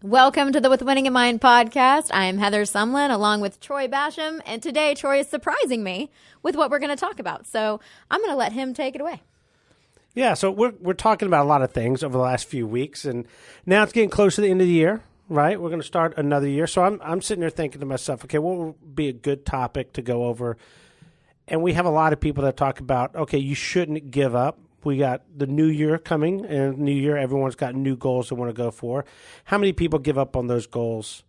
Welcome to the With Winning in Mind podcast. I'm Heather Sumlin along with Troy Bassham, and today Troy is surprising me with what we're going to talk about. So I'm going to let him take it away. Yeah, so we're talking about a lot of things over the last few weeks, and now it's getting close to the end of the year, right? We're going to start another year. So I'm sitting there thinking to myself, okay, what would be a good topic to go over? And we have a lot of people that talk about, okay, you shouldn't give up. We got the new year coming, and new year, everyone's got new goals they want to go for. How many people give up on those goals,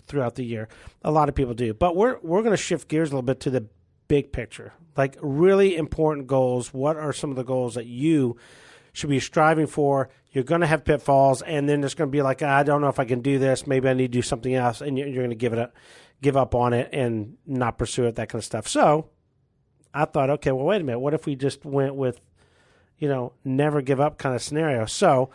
throughout the year? A lot of people do. But we're going to shift gears a little bit to the big picture, like really important goals. What are some of the goals that you should be striving for? You're going to have pitfalls, and then there's going to be like, I don't know if I can do this. Maybe I need to do something else, and you're going to give up on it and not pursue it, that kind of stuff. So I thought, okay, well, wait a minute. What if we just went with, never give up kind of scenario? So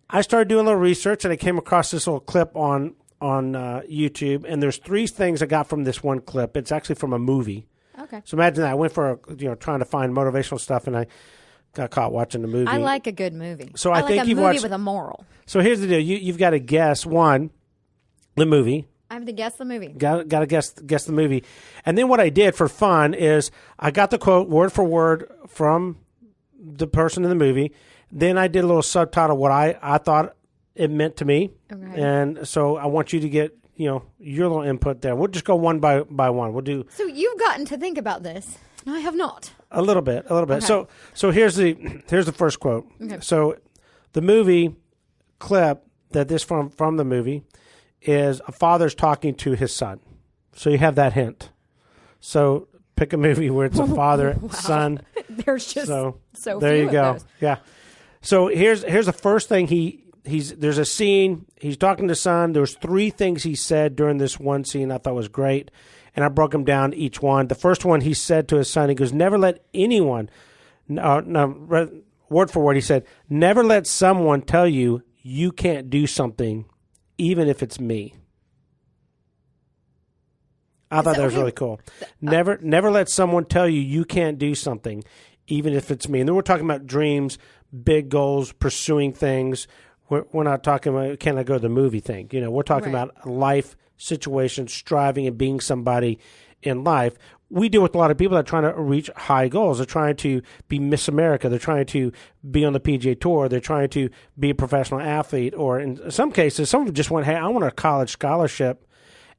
I started doing a little research, and I came across this little clip on YouTube, and there's three things I got from this one clip. It's actually from a movie. Okay. So imagine that. I went for, trying to find motivational stuff, and I got caught watching the movie. I like a good movie. So I think like a movie with a moral. So here's the deal. You've got to guess, one, the movie. I have to guess the movie. Got to guess the movie. And then what I did for fun is I got the quote word for word from the person in the movie. Then I did a little subtitle what I thought it meant to me. Okay. And so I want you to get, your little input there. We'll just go one by one. We'll do. So you've gotten to think about this. I have not. A little bit. Okay. So here's the first quote. Okay. So the movie clip that this from the movie is a father's talking to his son. So you have that hint. So pick a movie where it's a father, wow. Son. There's just so there few you go. of those. Yeah. So here's the first thing there's a scene. He's talking to son. There's three things he said during this one scene I thought was great, and I broke them down each one. The first one he said to his son, he goes, "Never let anyone." Word for word, he said, "Never let someone tell you you can't do something, even if it's me." I thought that was really cool. Never let someone tell you can't do something, even if it's me. And then we're talking about dreams, big goals, pursuing things. We're not talking about, can I go to the movie thing? We're talking about life situations, striving and being somebody in life. We deal with a lot of people that are trying to reach high goals. They're trying to be Miss America. They're trying to be on the PGA Tour. They're trying to be a professional athlete. Or in some cases, some of them just went, hey, I want a college scholarship,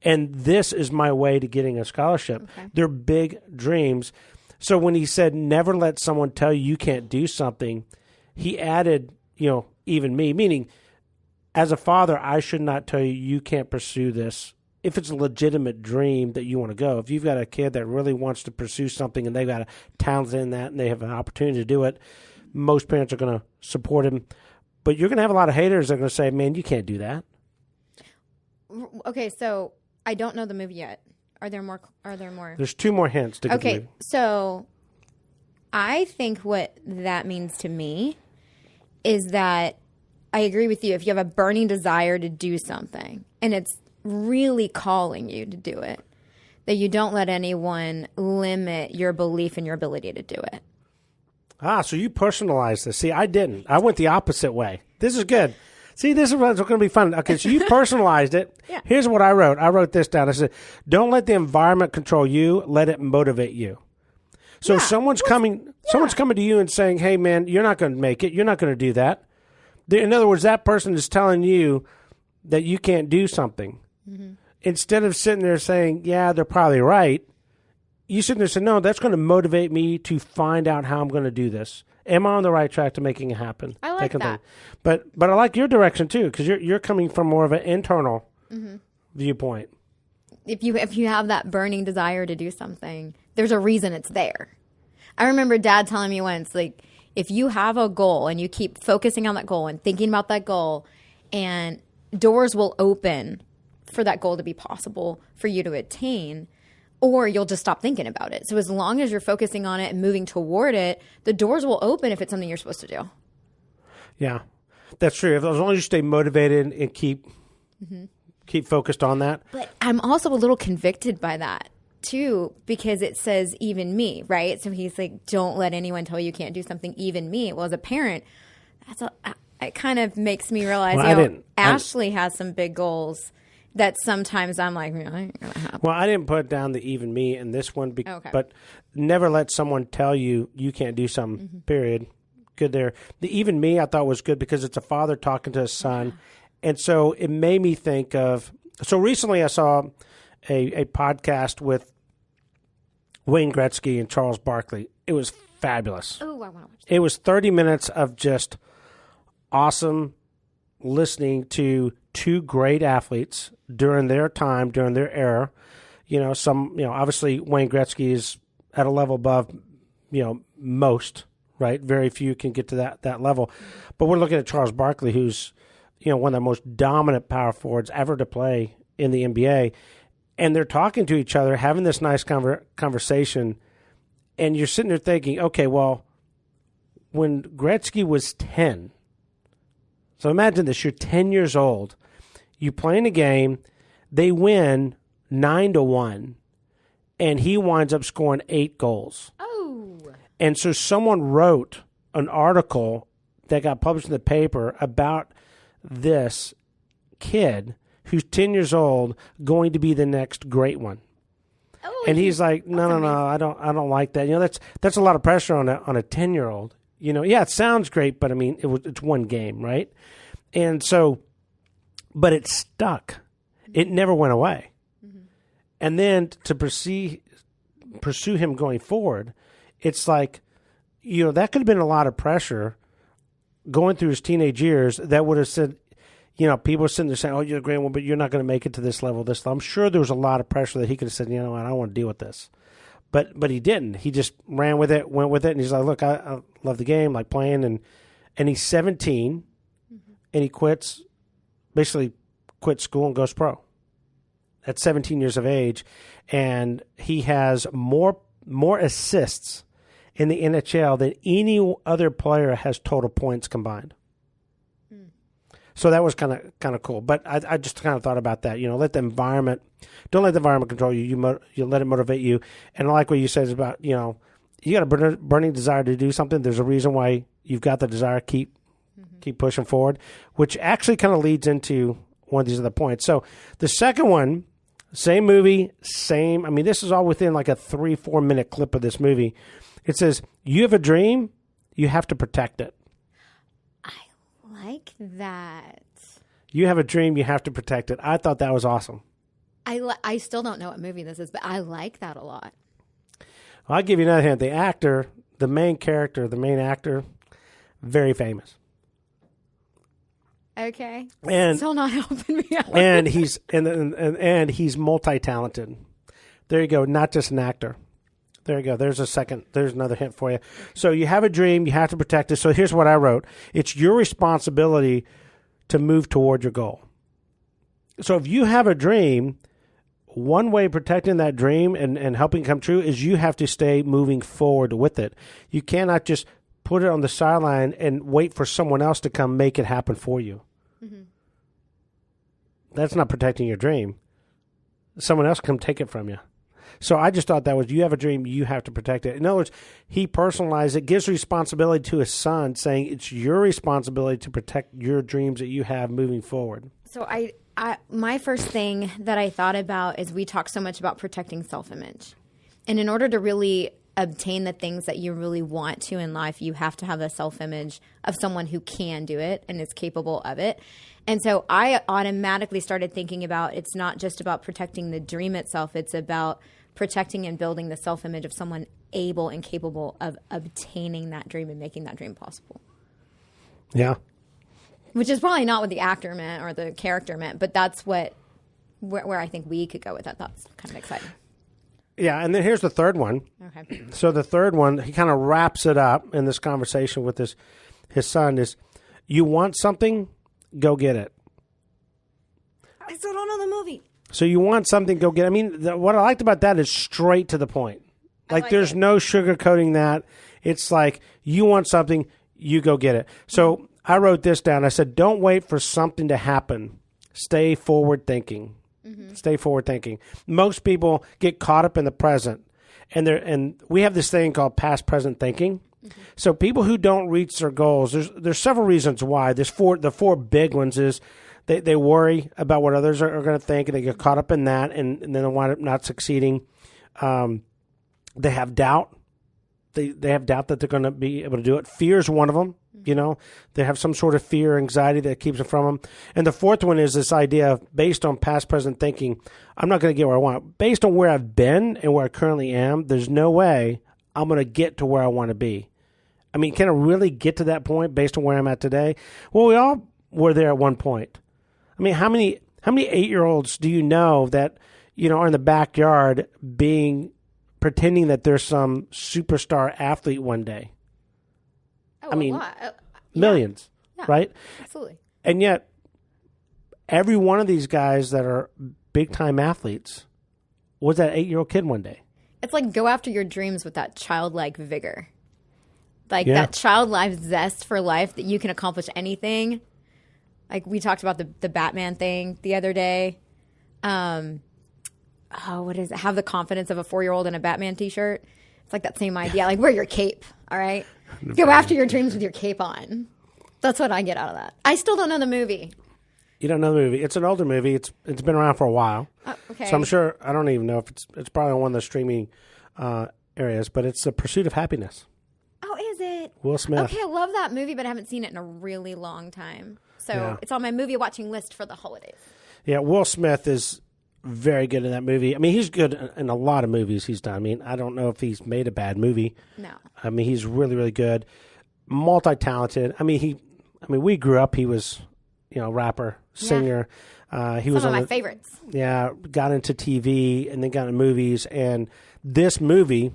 and this is my way to getting a scholarship. Okay. They're big dreams. So when he said, never let someone tell you can't do something, he added, even me, meaning as a father, I should not tell you can't pursue this. If it's a legitimate dream that you want to go, if you've got a kid that really wants to pursue something and they've got a talent in that and they have an opportunity to do it, most parents are going to support him. But you're going to have a lot of haters that are going to say, man, you can't do that. Okay, so I don't know the movie yet. Are there more? There's two more hints to give you. Okay, so I think what that means to me is that I agree with you. If you have a burning desire to do something and it's really calling you to do it, that you don't let anyone limit your belief in your ability to do it. So you personalized this. See, I didn't. I went the opposite way. This is good. See, this is what's going to be fun. Okay, so you personalized it. Yeah. Here's what I wrote. I wrote this down. I said, don't let the environment control you. Let it motivate you. So if someone's coming to you and saying, hey, man, you're not going to make it. You're not going to do that. In other words, that person is telling you that you can't do something. Mm-hmm. Instead of sitting there saying, yeah, they're probably right, you sit there and say, no, that's going to motivate me to find out how I'm going to do this. Am I on the right track to making it happen? I like that. But I like your direction, too, because you're coming from more of an internal viewpoint. If you have that burning desire to do something, there's a reason it's there. I remember Dad telling me once, like, if you have a goal and you keep focusing on that goal and thinking about that goal, and doors will open for that goal to be possible for you to attain, or you'll just stop thinking about it. So as long as you're focusing on it and moving toward it, the doors will open if it's something you're supposed to do. Yeah, that's true. As long as you stay motivated and keep focused on that. But I'm also a little convicted by that too, because it says even me, right? So he's like, don't let anyone tell you can't do something, even me. Well, as a parent, it kind of makes me realize, Ashley has some big goals that sometimes I'm like, ain't gonna happen. Well, I didn't put down the even me in this one, but never let someone tell you can't do something, period. Good there. The even me I thought was good because it's a father talking to his son. And so it made me think of, so recently I saw a podcast with Wayne Gretzky and Charles Barkley. It was fabulous. Oh, I want to watch that. It was 30 minutes of just awesome listening to two great athletes during their time, during their era. Obviously Wayne Gretzky is at a level above, most, right? Very few can get to that level. But we're looking at Charles Barkley, who's, one of the most dominant power forwards ever to play in the NBA. And they're talking to each other, having this nice conversation. And you're sitting there thinking, okay, well, when Gretzky was 10, so imagine this, you're 10 years old, you play in a game, they win 9-1, and he winds up scoring 8 goals. Oh. And so someone wrote an article that got published in the paper about this kid who's 10 years old going to be the next great one. Oh, and he's like, no, I don't like that. That's a lot of pressure on a 10-year-old. Yeah, it sounds great, but I mean, it's one game, right? And so, but it stuck. It never went away. Mm-hmm. And then to pursue him going forward, it's like, that could have been a lot of pressure going through his teenage years that would have said, people are sitting there saying, oh, you're a great one, but you're not going to make it to this level, this level. I'm sure there was a lot of pressure that he could have said, I don't want to deal with this. But he didn't. He just ran with it, went with it, and he's like, look, I love the game, like playing. And he's 17, and he basically quits school and goes pro at 17 years of age. And he has more assists in the NHL than any other player has total points combined. So that was kind of cool. But I just kind of thought about that. Don't let the environment control you. You let it motivate you. And I like what you said about, you got a burning desire to do something. There's a reason why you've got the desire. Keep pushing forward, which actually kind of leads into one of these other points. So the second one, same movie, this is all within like a 3-4 minute clip of this movie. It says, you have a dream, you have to protect it. Like that. You have a dream, you have to protect it. I thought that was awesome. I still don't know what movie this is, but I like that a lot. Well, I'll give you another hint. The main actor, very famous. Okay. And still not helping me out. And he's multi-talented. There you go. Not just an actor. There you go. There's another hint for you. So you have a dream, you have to protect it. So here's what I wrote. It's your responsibility to move toward your goal. So if you have a dream, one way of protecting that dream and helping it come true is you have to stay moving forward with it. You cannot just put it on the sideline and wait for someone else to come make it happen for you. Mm-hmm. That's not protecting your dream. Someone else come take it from you. So I just thought that was, you have a dream, you have to protect it. In other words, he personalized it, gives responsibility to his son, saying it's your responsibility to protect your dreams that you have moving forward. So my first thing that I thought about is we talk so much about protecting self-image. And in order to really obtain the things that you really want to in life, you have to have a self-image of someone who can do it and is capable of it. And so I automatically started thinking about, it's not just about protecting the dream itself, it's about protecting and building the self-image of someone able and capable of obtaining that dream and making that dream possible. Yeah. Which is probably not what the actor meant or the character meant, but that's where I think we could go with that. That's kind of exciting. Yeah, and then here's the third one. Okay. So the third one, he kind of wraps it up in this conversation with his son is, you want something, go get it. I still don't know the movie. So you want something, go get it. I mean, what I liked about that is straight to the point. Like there's no sugarcoating that. It's like, you want something, you go get it. So I wrote this down. I said, don't wait for something to happen. Stay forward thinking. Mm-hmm. Stay forward thinking. Most people get caught up in the present, and we have this thing called past present thinking. So people who don't reach their goals, there's several reasons why. The four big ones is they worry about what others are going to think, and they get caught up in that, and then they wind up not succeeding. They have doubt. They have doubt that they're going to be able to do it. Fear is one of them. They have some sort of fear or anxiety that keeps it from them. And the fourth one is this idea of, based on past, present thinking, I'm not going to get where I want. Based on where I've been and where I currently am, there's no way I'm going to get to where I want to be. I mean, can I really get to that point based on where I'm at today? Well, we all were there at one point. I mean, how many 8-year-olds do you know that, are in the backyard pretending that there's some superstar athlete one day? Oh, I mean, a lot. millions, right? Absolutely. And yet, every one of these guys that are big-time athletes was that 8-year-old kid one day. It's like go after your dreams with that childlike vigor. Like that childlike zest for life that you can accomplish anything. Like we talked about the Batman thing the other day. What is it? Have the confidence of a 4-year-old in a Batman t-shirt. It's like that same idea. Like wear your cape, all right? Go after your dreams with your cape on. That's what I get out of that. I still don't know the movie. You don't know the movie. It's an older movie. It's been around for a while. Okay. So I'm sure, I don't even know if it's probably on one of the streaming areas, but it's The Pursuit of Happiness. Oh, is it? Will Smith. Okay, I love that movie, but I haven't seen it in a really long time. So It's on my movie watching list for the holidays. Yeah, Will Smith is very good in that movie. I mean, he's good in a lot of movies he's done. I mean, I don't know if he's made a bad movie. No. I mean, he's really, really good. Multi-talented. I mean, we grew up, he was, rapper, singer. He was some of my favorites. Yeah, got into TV and then got into movies. And this movie,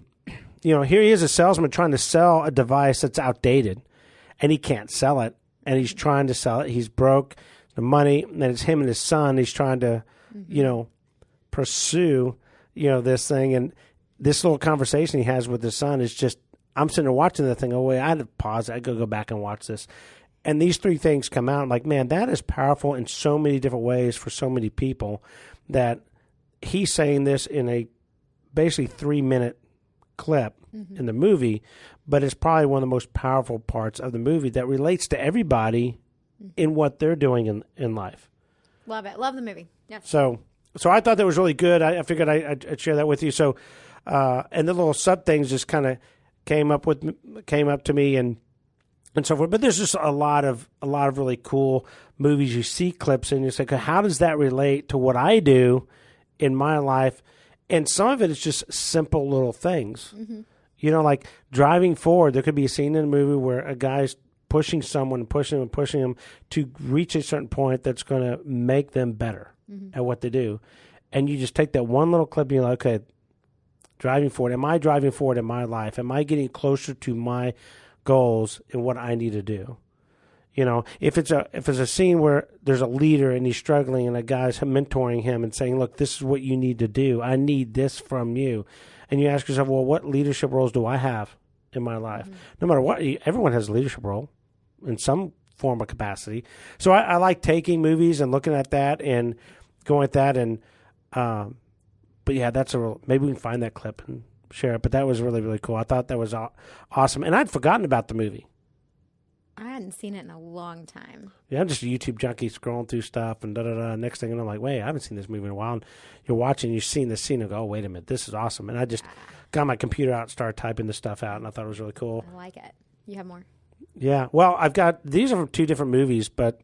here he is, a salesman trying to sell a device that's outdated, and he can't sell it. And he's trying to sell it. He's broke, the money, and then it's him and his son. He's trying to, pursue, this thing. And this little conversation he has with his son is just, I'm sitting there watching the thing. Oh, wait, I had to pause it. I go back and watch this. And these three things come out. I'm like, man, that is powerful in so many different ways for so many people, that he's saying this in a basically 3-minute clip in the movie, but it's probably one of the most powerful parts of the movie that relates to everybody in what they're doing in life. Love it. Love the movie. Yeah. So I thought that was really good. I figured I'd share that with you. So, and the little sub things just kind of came up to me and so forth. But there's just a lot of really cool movies you see clips in. You say, okay, how does that relate to what I do in my life? And some of it is just simple little things. Like driving forward. There could be a scene in a movie where a guy's pushing someone, pushing them to reach a certain point that's going to make them better at what they do. And you just take that one little clip and you're like, okay, driving forward. Am I driving forward in my life? Am I getting closer to my goals and what I need to do? If it's a scene where there's a leader and he's struggling and a guy's mentoring him and saying, look, this is what you need to do. I need this from you. And you ask yourself, well, what leadership roles do I have in my life? No matter what, everyone has a leadership role in some form of capacity. So I like taking movies and looking at that and going at that. And, but yeah, maybe we can find that clip and share it. But that was really, really cool. I thought that was awesome. And I'd forgotten about the movie. I hadn't seen it in a long time. Yeah, I'm just a YouTube junkie scrolling through stuff and da-da-da. Next thing, and I'm like, wait, I haven't seen this movie in a while. And you're watching, you've seen this scene and go, oh, wait a minute, this is awesome. And I just got my computer out and started typing this stuff out, and I thought it was really cool. I like it. You have more? Yeah. Well, these are from 2 different movies, but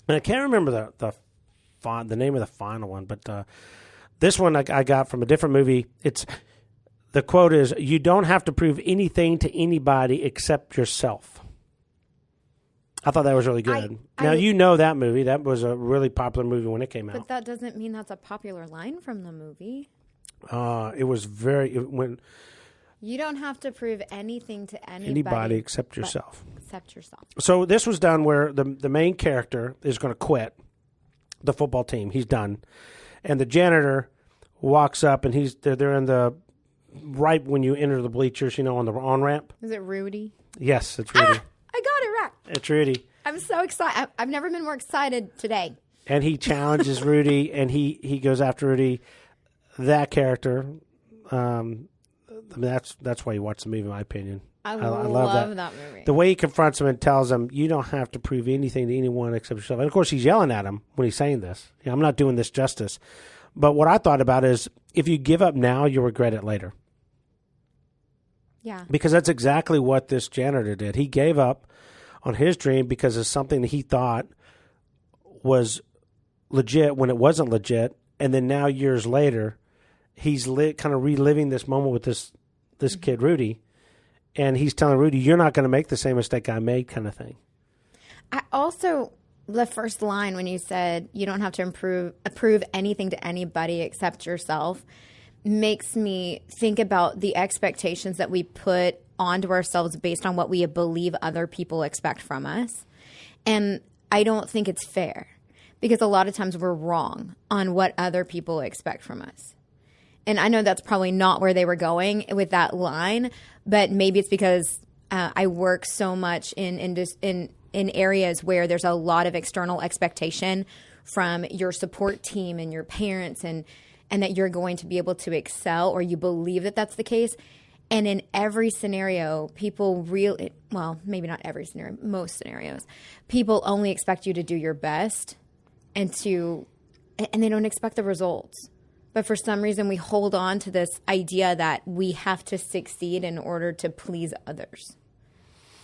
and I can't remember the name of the final one, but this one I got from a different movie. The quote is, you don't have to prove anything to anybody except yourself. I thought that was really good. Now, you know that movie. That was a really popular movie when it came out. But that doesn't mean that's a popular line from the movie. It was You don't have to prove anything to anybody except yourself. Except yourself. So this was done where the main character is going to quit the football team. He's done. And the janitor walks up, and they're in the right when you enter the bleachers, on the on-ramp. Is it Rudy? Yes, it's Rudy. I got it right. It's Rudy. I'm so excited. I've never been more excited today. And he challenges Rudy, and he goes after Rudy. That character, that's why you watch the movie, in my opinion. I love that movie. The way he confronts him and tells him, you don't have to prove anything to anyone except yourself. And, of course, he's yelling at him when he's saying this. I'm not doing this justice. But what I thought about is if you give up now, you'll regret it later. Yeah. Because that's exactly what this janitor did. He gave up on his dream because of something that he thought was legit when it wasn't legit. And then now, years later, he's kind of reliving this moment with this kid, Rudy. And he's telling Rudy, you're not going to make the same mistake I made, kind of thing. I also, the first line when you said you don't have to approve anything to anybody except yourself makes me think about the expectations that we put onto ourselves based on what we believe other people expect from us. And I don't think it's fair because a lot of times we're wrong on what other people expect from us. And I know that's probably not where they were going with that line, but maybe it's because I work so much in areas where there's a lot of external expectation from your support team and your parents and that you're going to be able to excel, or you believe that that's the case. And in every scenario, people really, well, maybe not every scenario, most scenarios, people only expect you to do your best and they don't expect the results. But for some reason, we hold on to this idea that we have to succeed in order to please others.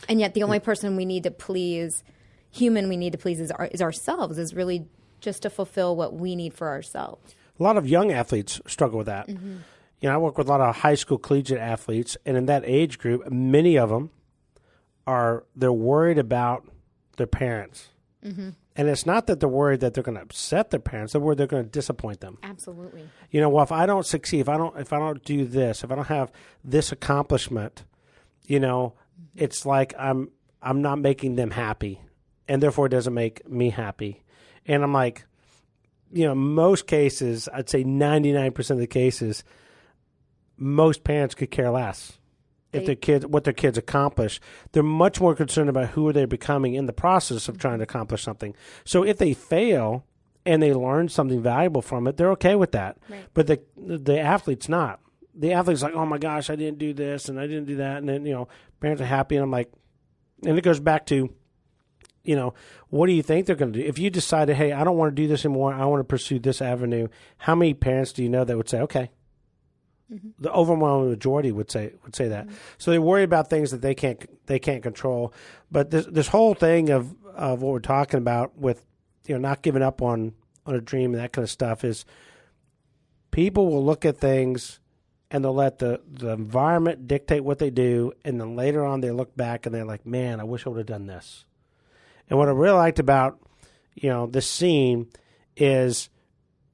And yet the only person we need to please, human we need to please is ourselves, is really just to fulfill what we need for ourselves. A lot of young athletes struggle with that. Mm-hmm. I work with a lot of high school collegiate athletes, and in that age group, many of them they're worried about their parents. Mm-hmm. And it's not that they're worried that they're going to upset their parents. They're worried they're going to disappoint them. Absolutely. Well, if I don't succeed, if I don't do this, if I don't have this accomplishment, it's like I'm not making them happy, and therefore it doesn't make me happy. And I'm like, most cases, I'd say 99% of the cases, most parents could care less. If what their kids accomplish, they're much more concerned about who they're becoming in the process of trying to accomplish something. So if they fail and they learn something valuable from it, they're okay with that. Right. But the athlete's not. The athlete's like, oh my gosh, I didn't do this and I didn't do that, and then parents are happy, and I'm like, and it goes back to, what do you think they're going to do? If you decided, hey, I don't want to do this anymore, I want to pursue this avenue, how many parents do you know that would say, okay? Mm-hmm. The overwhelming majority would say that. Mm-hmm. So they worry about things that they can't control. But this whole thing of what we're talking about with not giving up on a dream and that kind of stuff is people will look at things and they'll let the environment dictate what they do, and then later on they look back and they're like, man, I wish I would have done this. And what I really liked about this scene is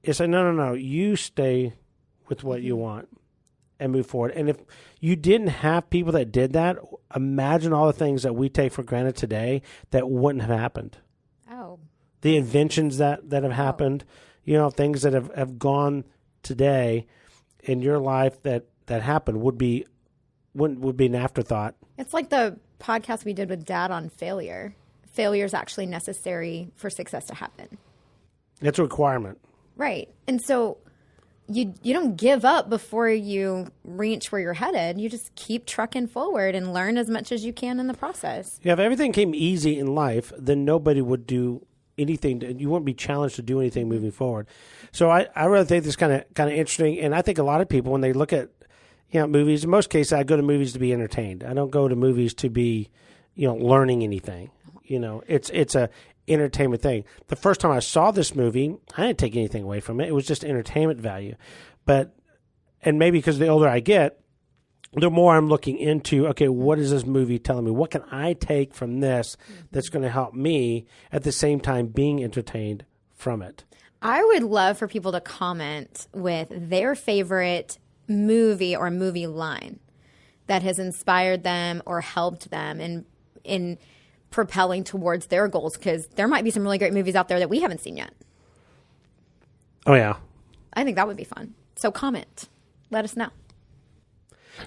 it's like, no, you stay with what you want and move forward. And if you didn't have people that did that, imagine all the things that we take for granted today that wouldn't have happened. Oh. The inventions that have happened, things that have gone today in your life that happened would be an afterthought. It's like the podcast we did with Dad on failure. Failure is actually necessary for success to happen. It's a requirement. Right. And so you don't give up before you reach where you're headed. You just keep trucking forward and learn as much as you can in the process. Yeah, if everything came easy in life, then nobody would do anything. You wouldn't be challenged to do anything moving forward. So I really think this is kind of interesting. And I think a lot of people, when they look at movies, in most cases, I go to movies to be entertained. I don't go to movies to be learning anything. It's a entertainment thing. The first time I saw this movie, I didn't take anything away from it. It was just entertainment value. And maybe because the older I get, the more I'm looking into, okay, what is this movie telling me? What can I take from this that's going to help me at the same time being entertained from it? I would love for people to comment with their favorite movie or movie line that has inspired them or helped them in propelling towards their goals, because there might be some really great movies out there that we haven't seen yet. Oh, yeah. I think that would be fun. So comment. Let us know.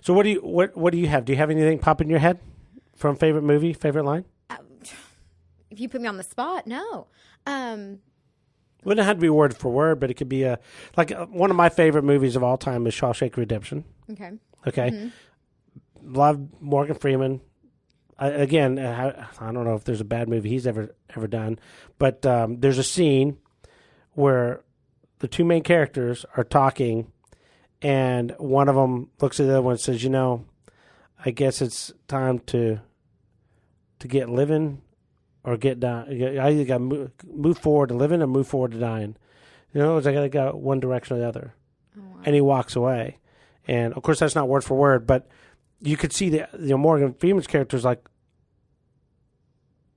So what do you have? Do you have anything pop in your head from favorite movie, favorite line? If you put me on the spot, no. Wouldn't have to be word for word, but it could be one of my favorite movies of all time is Shawshank Redemption. Okay. Mm-hmm. love Morgan Freeman. I don't know if there's a bad movie he's ever done, but there's a scene where the two main characters are talking, and one of them looks at the other one and says, I guess it's time to get living or get dying. I either got to move forward to living or move forward to dying. I got to go one direction or the other. Oh, wow. And he walks away. And, of course, that's not word for word, but you could see Morgan Freeman's character is like,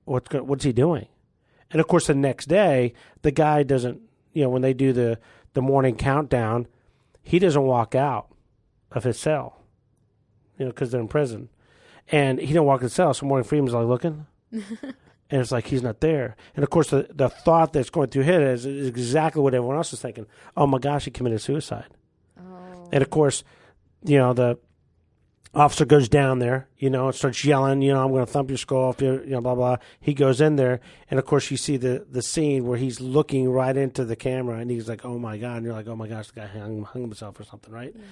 what's he doing? And, of course, the next day, the guy doesn't, when they do the morning countdown, he doesn't walk out of his cell, because they're in prison. And he don't walk in the cell, so Morgan Freeman's like looking, and it's like he's not there. And, of course, the thought that's going through his head is exactly what everyone else is thinking. Oh, my gosh, he committed suicide. Oh. And, of course, the officer goes down there, and starts yelling, I'm going to thump your skull off, blah, blah. He goes in there, and, of course, you see the scene where he's looking right into the camera, and he's like, oh, my God. And you're like, oh, my gosh, the guy hung himself or something, right? Mm.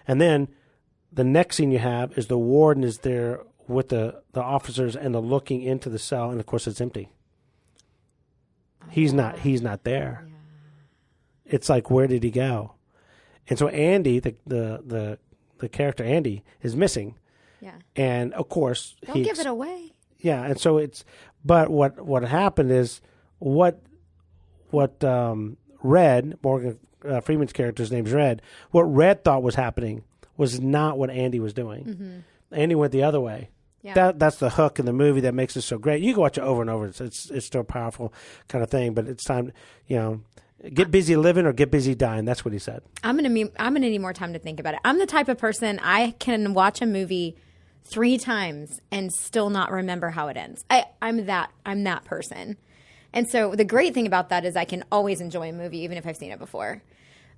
And then the next scene you have is the warden is there with the officers, and they're looking into the cell, and, of course, it's empty. Oh, he's not there. Yeah. It's like, where did he go? And so Andy, the character Andy, is missing. Yeah. And of course, don't give it away. Yeah, and so but what happened is what Red, Morgan Freeman's character's name's Red, what Red thought was happening was not what Andy was doing. Mm-hmm. Andy went the other way. Yeah. That's the hook in the movie that makes it so great. You can watch it over and over. It's still a powerful kind of thing, but it's time, get busy living or get busy dying. That's what he said. I'm gonna need more time to think about it. I'm the type of person, I can watch a movie 3 times and still not remember how it ends. I'm that person. And so the great thing about that is I can always enjoy a movie even if I've seen it before.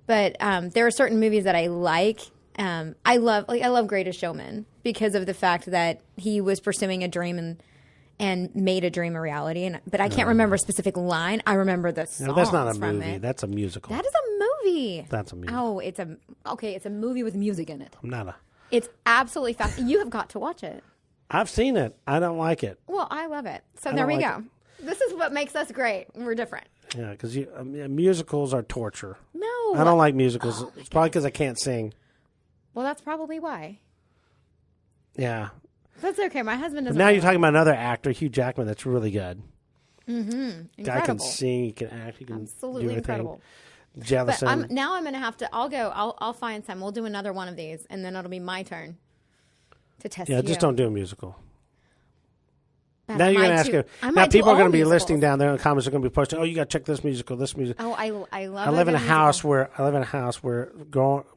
But there are certain movies that I like. I love Greatest Showman because of the fact that he was pursuing a dream and made a dream a reality. But I can't remember a specific line. I remember the songs. No, that's not a movie. That's a musical. That is a movie. That's a musical. Oh, it's a movie with music in it. It's It's absolutely fascinating. You have got to watch it. I've seen it. I don't like it. Well, I love it. So there we go. This is what makes us great. We're different. Yeah, because musicals are torture. No. I don't like musicals. It's probably because I can't sing. Well, that's probably why. Yeah. That's okay. My husband doesn't. But now you're talking about another actor, Hugh Jackman, that's really good. Mm-hmm. Guy can sing, he can act, he can absolutely do everything. Incredible. Jealous. But I'm going to have to. I'll find some. We'll do another one of these, and then it'll be my turn to test. Yeah, just don't do a musical. But now you're going to ask him. Now people are going to be listing down there in the comments. Are going to be posting. Oh, you got to check this musical. This musical. Oh, I love. I live in a house where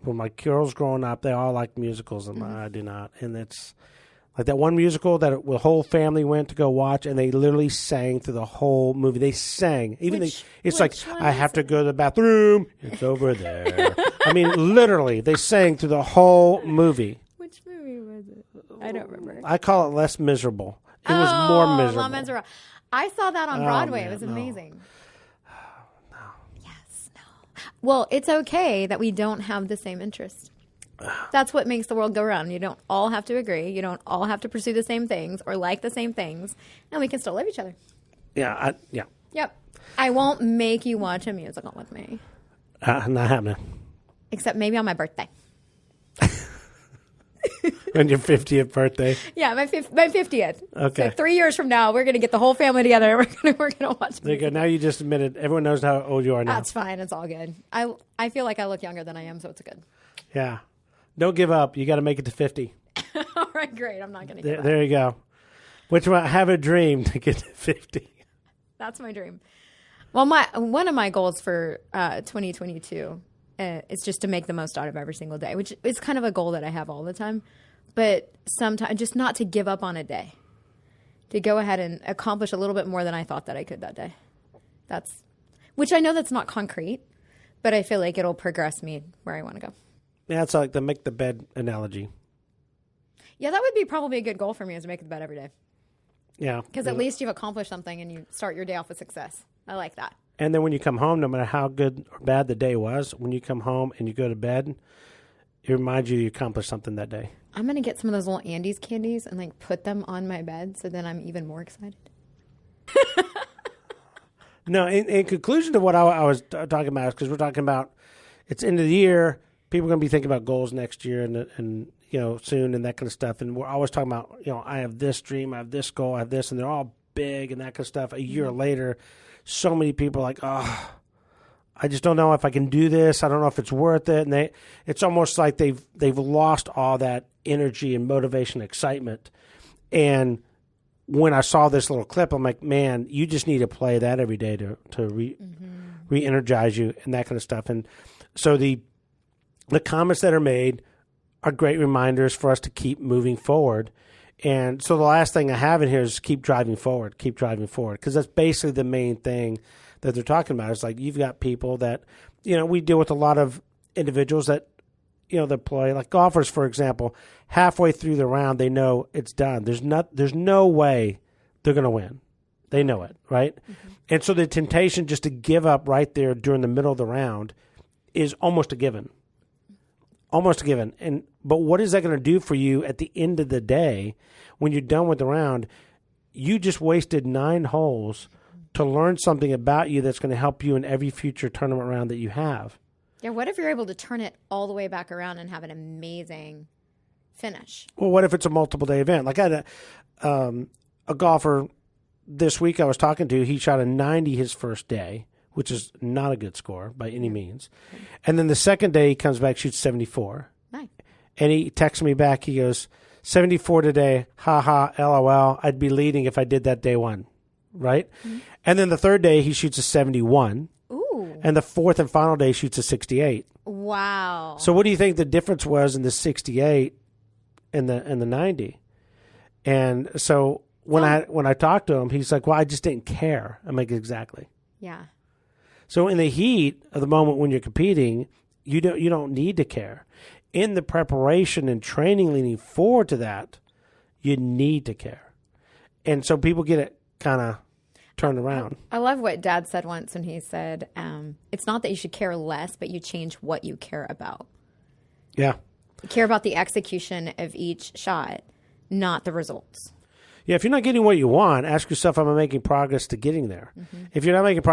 when my girls growing up, they all like musicals, and I do not. And it's like that one musical that the whole family went to go watch, and they literally sang through the whole movie. They sang. It's like I have to go to the bathroom. It's over there. I mean, literally, they sang through the whole movie. Which movie was it? I don't remember. I call it Less Miserable. It was more miserable. Miserable. I saw that on Broadway. Man, it was amazing. No. Yes, no. Well, it's okay that we don't have the same interest. That's what makes the world go round. You don't all have to agree. You don't all have to pursue the same things or like the same things, and we can still love each other. Yeah. Yep. I won't make you watch a musical with me. Not happening. Except maybe on my birthday. On your 50th birthday? Yeah, my 50th. Okay. So 3 years from now, we're going to get the whole family together. We're going to watch. There you go. Now you just admitted. Everyone knows how old you are now. That's fine. It's all good. I feel like I look younger than I am, so it's good. Yeah. Don't give up. You got to make it to 50. All right, great. I'm not going to give up. There you go. Which one? Have a dream to get to 50. That's my dream. Well, one of my goals for 2022 is just to make the most out of every single day, which is kind of a goal that I have all the time. But sometimes just not to give up on a day, to go ahead and accomplish a little bit more than I thought that I could that day. Which I know that's not concrete, but I feel like it'll progress me where I want to go. Yeah, it's like the make the bed analogy. Yeah, that would be probably a good goal for me is to make the bed every day. Yeah. Because at least you've accomplished something and you start your day off with success. I like that. And then when you come home, no matter how good or bad the day was, when you come home and you go to bed, it reminds you accomplished something that day. I'm going to get some of those little Andes candies and like put them on my bed. So then I'm even more excited. No, in conclusion to what I was talking about, is because we're talking about it's end of the year. People are going to be thinking about goals next year and soon and that kind of stuff. And we're always talking about, I have this dream, I have this goal, I have this, and they're all big and that kind of stuff. A year later, so many people are like, oh, I just don't know if I can do this. I don't know if it's worth it. And it's almost like they've lost all that energy and motivation, excitement. And when I saw this little clip, I'm like, man, you just need to play that every day to re-energize you and that kind of stuff. And so the comments that are made are great reminders for us to keep moving forward. And so the last thing I have in here is keep driving forward, because that's basically the main thing that they're talking about. It's like you've got people that, we deal with a lot of individuals that, that play, like golfers, for example, halfway through the round, they know it's done. There's no way they're going to win. They know it, right? Mm-hmm. And so the temptation just to give up right there during the middle of the round is almost a given. But what is that going to do for you at the end of the day when you're done with the round? You just wasted 9 holes to learn something about you that's going to help you in every future tournament round that you have. Yeah, what if you're able to turn it all the way back around and have an amazing finish? Well, what if it's a multiple-day event? Like I had a golfer this week I was talking to, he shot a 90 his first day, which is not a good score by any means. And then the second day he comes back, shoots 74. Nice. And he texts me back, he goes, 74 today, haha, LOL, I'd be leading if I did that day one, right? Mm-hmm. And then the third day he shoots a 71. And the fourth and final day he shoots a 68. Wow. So what do you think the difference was in the 68 and the 90? And so when I talked to him, he's like, well, I just didn't care. I'm like, exactly. Yeah. So in the heat of the moment when you're competing, you don't need to care. In the preparation and training leading forward to that, you need to care. And so people get it kind of turned around. I love what Dad said once when he said, it's not that you should care less, but you change what you care about. Yeah. You care about the execution of each shot, not the results. Yeah, if you're not getting what you want, ask yourself, am I making progress to getting there? Mm-hmm. If you're not making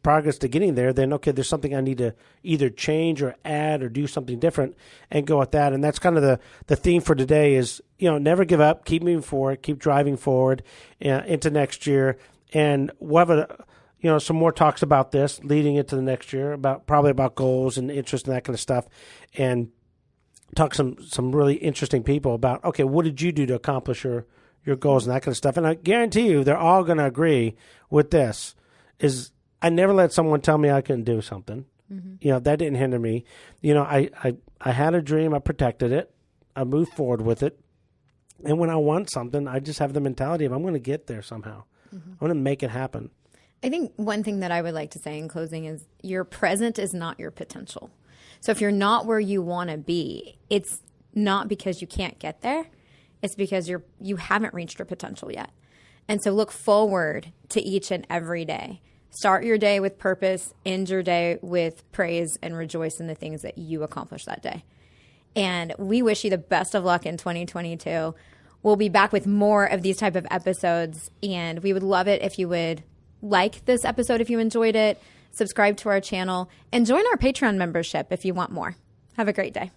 progress to getting there, then, okay, there's something I need to either change or add or do something different and go with that. And that's kind of the theme for today is, never give up, keep moving forward, keep driving forward into next year. And we'll have some more talks about this leading into the next year, probably about goals and interest and that kind of stuff, and talk some really interesting people about, okay, what did you do to accomplish your goals and that kind of stuff. And I guarantee you they're all going to agree with this, is I never let someone tell me I couldn't do something. Mm-hmm. That didn't hinder me. I had a dream, I protected it, I moved forward with it. And when I want something, I just have the mentality of I'm going to get there somehow. Mm-hmm. I'm going to make it happen. I think one thing that I would like to say in closing is your present is not your potential. So if you're not where you want to be, it's not because you can't get there. It's because you haven't reached your potential yet. And so look forward to each and every day. Start your day with purpose, end your day with praise, and rejoice in the things that you accomplished that day. And we wish you the best of luck in 2022. We'll be back with more of these type of episodes, and we would love it if you would like this episode if you enjoyed it, subscribe to our channel, and join our Patreon membership if you want more. Have a great day.